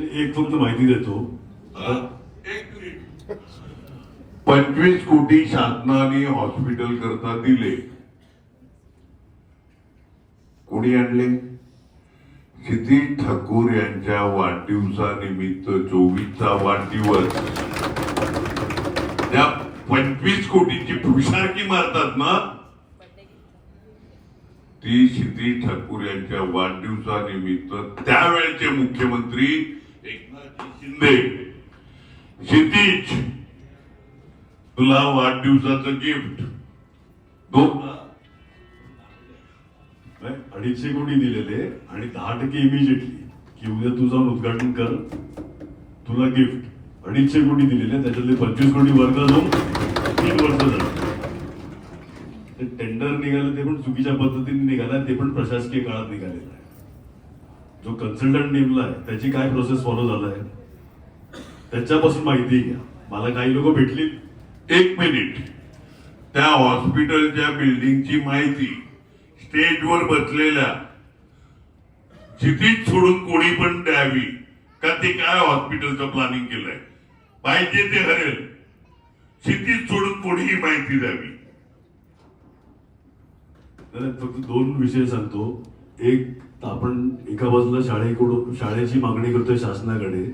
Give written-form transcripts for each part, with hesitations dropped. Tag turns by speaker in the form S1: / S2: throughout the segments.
S1: एक फक्त माहिती देतो.
S2: 25 कोटी शासनाने हॉस्पिटल करता दिले. कोणी आणले? क्षितिज ठाकूर यांच्या वाढदिवसानिमित्त 24चा वाढदिवस. त्या 25 कोटीची फुशारकी मारतात ना, ती क्षितिज ठाकूर यांच्या वाढदिवसानिमित्त त्यावेळेचे मुख्यमंत्री एकनाथ शिंदे, क्षितिज तुला वाढदिवसाचं गिफ्ट
S1: 250 कोटी दिलेले आणि 10% इमिजिएटली की उद्या तू जाऊन उद्घाटन कर, तुला गिफ्ट 250 कोटी दिलेले. त्याच्यातले 25 कोटी वर्ग जाऊन 3 वर्ष झालं. ते टेंडर निघालं ते पण चुकीच्या पद्धतीने निघालं, ते पण प्रशासकीय काळात निघालेलं आहे. जो कन्सल्टंट नेमला आहे त्याची काय प्रोसेस फॉलो झालाय त्याच्यापासून माहिती घ्या. मला काही लोक भेटली.
S2: 1 मिनिट. त्या हॉस्पिटलच्या बिल्डिंगची माहिती स्टेजवर बसलेल्या क्षितिज सोडून कोणी पण द्यावी का? ते काय हॉस्पिटलचं प्लॅनिंग केलंय? पाहिजे ते हरेल. क्षितिज सोडून कोणीही माहिती द्यावी.
S1: फक्त 2 विषय सांगतो. एक, आपण एका बाजूला शाळेची मागणी करतोय शासनाकडे.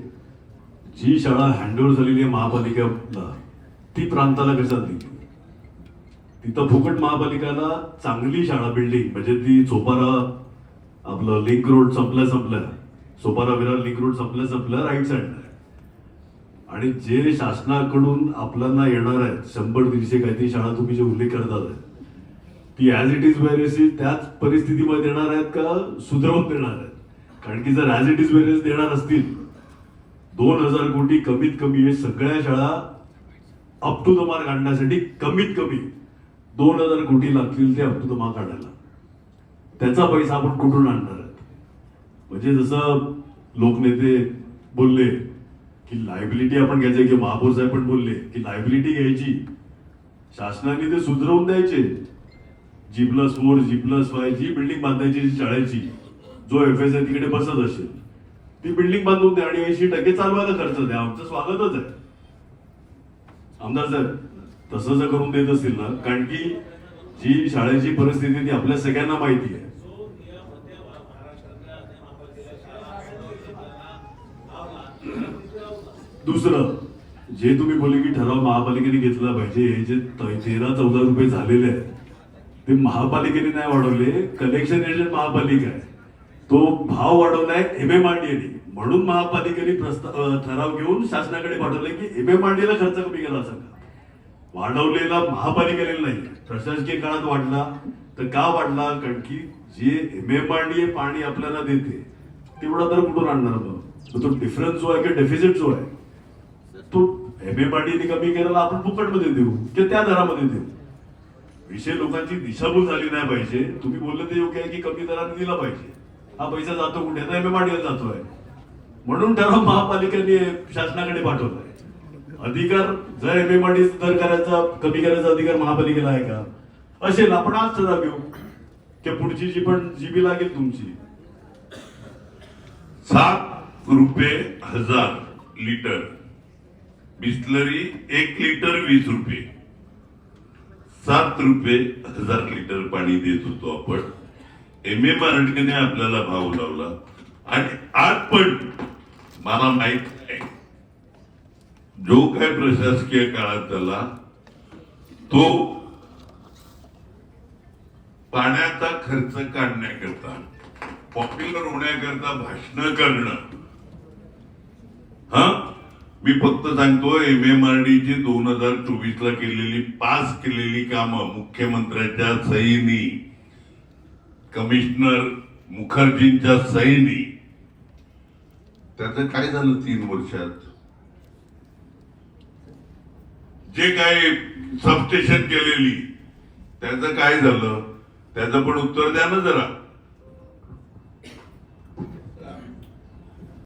S1: जी शाळा हँडओव्हर झालेली आहे महापालिकेला ती प्रांताला कशात दिली? तिथं फुकट महापालिकेला चांगली शाळा बिल्डिंग म्हणजे ती सोपारा आपलं लिंक रोड संपल्या सोपारा विरार लिंक रोड संपल्या राईट साईडला आहे. आणि जे शासनाकडून आपल्याला येणार आहेत 100-150 काहीतरी शाळा तुम्ही जे उल्लेख करतात आहे ती as it is where is त्याच परिस्थितीमध्ये देणार आहेत का सुधारून देणार आहेत? कारण की जर as it is where is देणार असतील 2000 कोटी कमीत कमी हे सगळ्या शाळा अप टू द मार्क आणण्यासाठी कमीत कमी 2000 कोटी लागतील ते अप टू द मार्क काढायला. त्याचा पैसा आपण कुठून आणणार आहेत? म्हणजे जसं लोकनेते बोलले की लायबिलिटी आपण घ्यायची, की महापौर साहेब पण बोलले की लायबिलिटी घ्यायची, शासनाने ते सुधरवून द्यायचे. G+4 G+5 जी बिल्डिंग बांधायची शाळेची, जो FSI तिकडे बसत असेल ती बिल्डिंग बांधून द्या आणि 80% चालवायला खर्च द्या. आमचं स्वागतच आहे. आमदार साहेब तसं जर करून देत असतील ना, कारण की जी शाळेची परिस्थिती ती आपल्या सगळ्यांना माहिती आहे. दुसरं जे तुम्ही बोलले की ठराव महापालिकेने घेतला पाहिजे, हे जे 13-14 रुपये झालेले आहेत ते महापालिकेने नाही वाढवले, कलेक्शन एजंट महापालिका आहे. तो भाव वाढवलाय MMRDA म्हणून महापालिकेने ठराव घेऊन शासनाकडे पाठवले की MMRDA ला खर्च कमी केला सांगा. वाढवलेला महापालिकेने नाही, प्रशासकीय काळात वाढला. तर का वाढला? कारण की जे MMRDA पाणी आपल्याला देते तेवढा तर कुठून आणणार मग? तो डिफरन्स जो आहे किंवा डेफिसिट जो आहे तो MMRDA कमी केलेला आपण फुकटमध्ये देऊ किंवा त्या दरामध्ये देऊ. विषय लोकांची दिशाभूल झाली नाही पाहिजे. तुम्ही बोलले ते योग्य आहे की कमी दराने दिला पाहिजे. हा पैसा जातो कुठे? आता MMRDA जातोय म्हणून ठराव महापालिकेने शासनाकडे पाठवलाय. अधिकार जर MMRDA दर करायचा कमी करायचा अधिकार महापालिकेला आहे का? असेल आपण आज ठराव घेऊ की पुढची जी पण जीबी लागेल तुमची
S2: 7 रुपये 1000 लिटर बिस्लरी 1 लिटर 20 रुपये. 7 रुपये 1000 लिटर पाणी देत होतो आपण. MMRDA आपल्याला भाव लावला आणि आज पण मला माहित आहे जो काय प्रशासकीय काळात झाला तो पाण्याचा खर्च काढण्याकरता, पॉप्युलर होण्याकरता भाषण करणं. मी फक्त सांगतो MMRDA 2024 ला केलेली पास केलेली कामं मुख्यमंत्र्यांच्या सहीनी, कमिशनर मुखर्जींच्या सहीनी, त्याचं काय झालं 3 वर्षात? जे काही सबस्टेशन केलेली त्याचं काय झालं? त्याचं पण उत्तर द्या ना जरा.